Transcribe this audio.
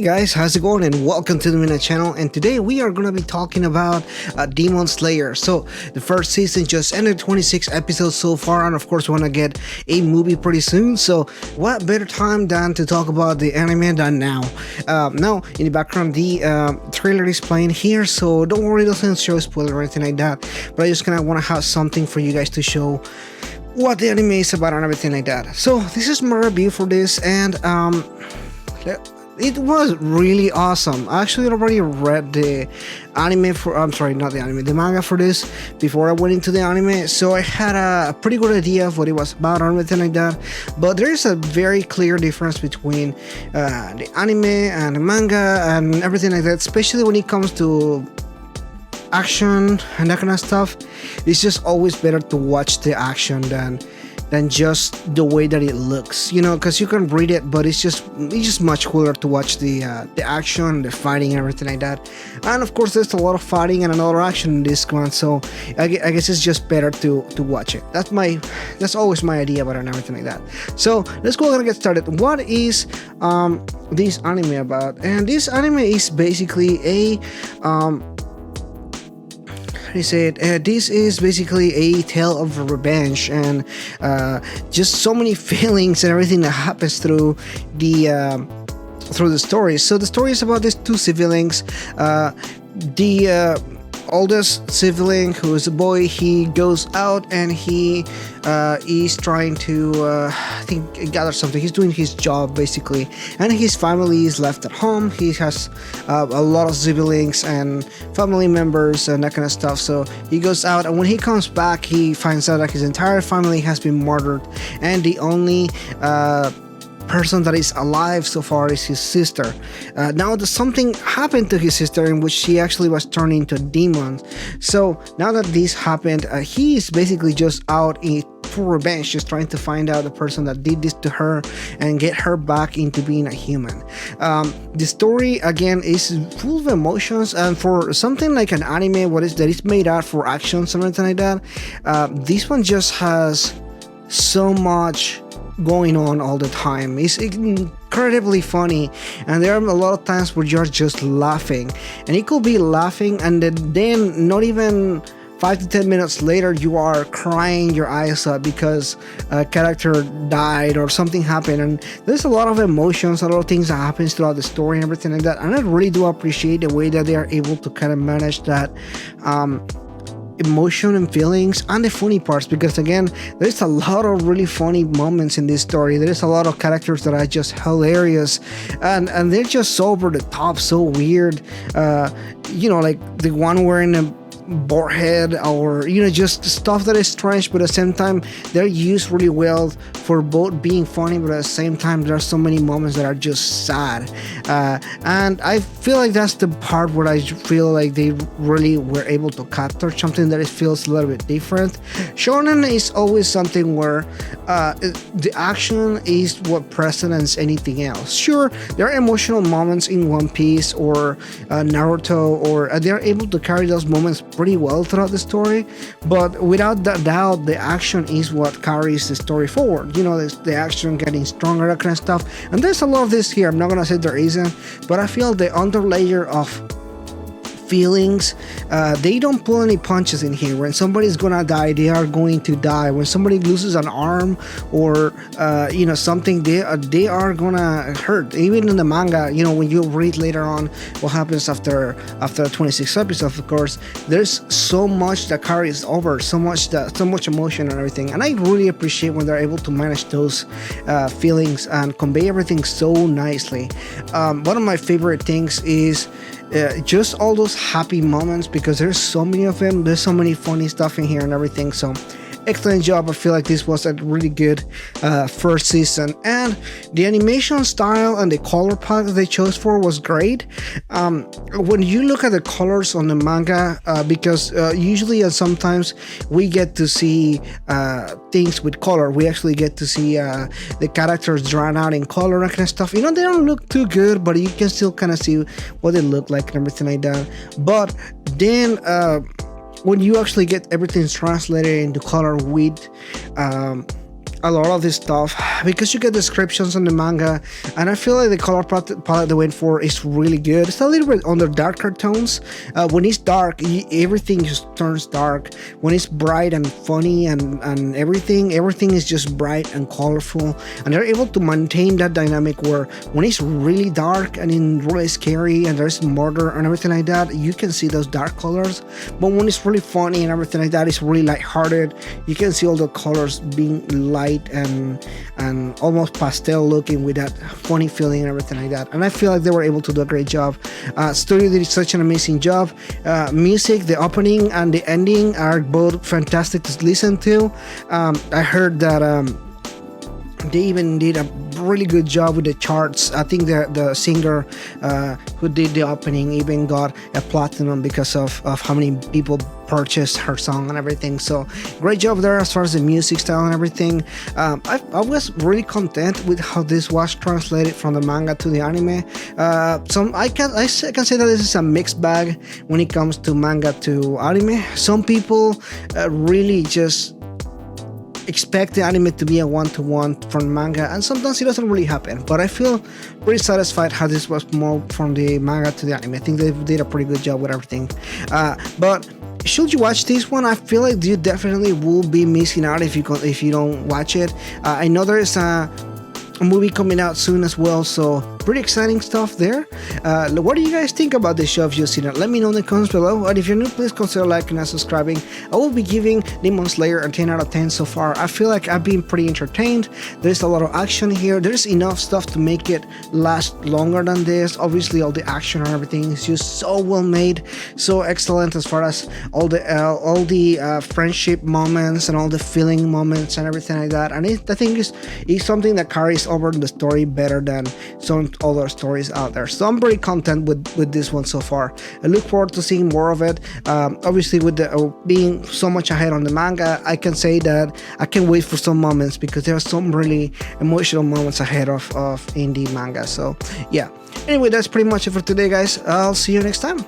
Guys, how's it going? And welcome to the Mina channel. And today we are going to be talking about Demon Slayer. So the first season just ended, 26 episodes so far, and of course we want to get a movie pretty soon. So what better time than to talk about the anime than now? Now in the background the trailer is playing here, so don't worry, it doesn't show spoiler or anything like that. But I just kind of want to have something for you guys to show what the anime is about and everything like that. So this is my review for this, and it was really awesome. I actually already read the anime for, I'm sorry, not the anime, the manga for this before I went into the anime, so I had a pretty good idea of what it was about and everything like that. But there is a very clear difference between the anime and the manga and everything like that, especially when it comes to action and that kind of stuff. It's just always better to watch the action than just the way that it looks, you know, because you can read it, but it's just much cooler to watch the action, the fighting and everything like that. And of course there's a lot of fighting and a lot of action in this one, so I guess it's just better to watch it. That's always my idea about it and everything like that. So let's go ahead and get started. What is this anime about? And this anime is basically a this is basically a tale of revenge and just so many feelings and everything that happens through the story. So the story is about these two siblings. The oldest sibling, who is a boy, he goes out and he is trying to I think gather something. He's doing his job basically, and his family is left at home. He has a lot of siblings and family members and that kind of stuff. So he goes out, and when he comes back he finds out that his entire family has been murdered, and the only person that is alive so far is his sister. Now something happened to his sister in which she actually was turned into a demon. So now that this happened, he is basically just out for revenge, just trying to find out the person that did this to her and get her back into being a human. The story again is full of emotions, and for something like an anime that is made out for action or something like that, this one just has so much going on all the time. It's incredibly funny, and there are a lot of times where you're just laughing, and it could be laughing and then not even 5 to 10 minutes later you are crying your eyes out because a character died or something happened. And there's a lot of emotions, a lot of things that happens throughout the story and everything like that, and I really do appreciate the way that they are able to kind of manage that emotion and feelings and the funny parts, because again there's a lot of really funny moments in this story. There's a lot of characters that are just hilarious, and they're just so over the top, so weird, you know, like the one wearing a boar head, or you know, just stuff that is strange, but at the same time they're used really well for both being funny, but at the same time there are so many moments that are just sad, and I feel like that's the part where I feel like they really were able to capture something that it feels a little bit different. Shonen is always something where the action is what precedes anything else. Sure, there are emotional moments in One Piece or Naruto, or they're able to carry those moments pretty well throughout the story, but without that doubt the action is what carries the story forward. You know, the action getting stronger, that kind of stuff, and there's a lot of this here. I'm not gonna say there isn't, but I feel the underlayer of feelings, they don't pull any punches in here. When somebody's gonna die, they are going to die. When somebody loses an arm or you know, something, they are gonna hurt. Even in the manga, you know, when you read later on what happens after 26 episodes, of course there's so much that carries over, so much emotion and everything, and I really appreciate when they're able to manage those feelings and convey everything so nicely. One of my favorite things is just all those happy moments, because there's so many of them. There's so many funny stuff in here and everything. So excellent job. I feel like this was a really good first season, and the animation style and the color palette that they chose for was great. When you look at the colors on the manga, because usually and sometimes we get to see things with color, we actually get to see the characters drawn out in color and kind of stuff. You know, they don't look too good, but you can still kind of see what they look like and everything like that. But then when you actually get everything translated into color with a lot of this stuff because you get descriptions on the manga, and I feel like the color palette they went for is really good. It's a little bit on the darker tones. When it's dark, everything just turns dark. When it's bright and funny and everything is just bright and colorful, and they're able to maintain that dynamic where when it's really dark and really scary and there's murder and everything like that, you can see those dark colors. But when it's really funny and everything like that, it's really lighthearted. You can see all the colors being light and almost pastel looking with that funny feeling and everything like that. And I feel like they were able to do a great job. Studio did such an amazing job. Music, the opening and the ending are both fantastic to listen to. I heard that they even did a really good job with the charts. I think the singer who did the opening even got a platinum because of how many people purchased her song and everything. So great job there as far as the music style and everything. I was really content with how this was translated from the manga to the anime. I can say that this is a mixed bag when it comes to manga to anime. Some people really just expect the anime to be a one-to-one from manga, and sometimes it doesn't really happen, but I feel pretty satisfied how this was more from the manga to the anime. I think they did a pretty good job with everything. But should you watch this one, I feel like you definitely will be missing out if you don't watch it. I know there is a movie coming out soon as well, so pretty exciting stuff there. What do you guys think about this show if you've seen it? Let me know in the comments below, and if you're new, please consider liking and subscribing. I will be giving Demon Slayer a 10 out of 10 so far. I feel like I've been pretty entertained. There's a lot of action here. There's enough stuff to make it last longer than this. Obviously all the action and everything is just so well made, so excellent as far as all the friendship moments and all the feeling moments and everything like that. And I think it's something that carries over the story better than some other stories out there. So I'm very content with this one so far. I look forward to seeing more of it. Obviously with the being so much ahead on the manga, I can say that I can wait for some moments because there are some really emotional moments ahead of indie manga. So yeah, anyway, that's pretty much it for today, guys. I'll see you next time.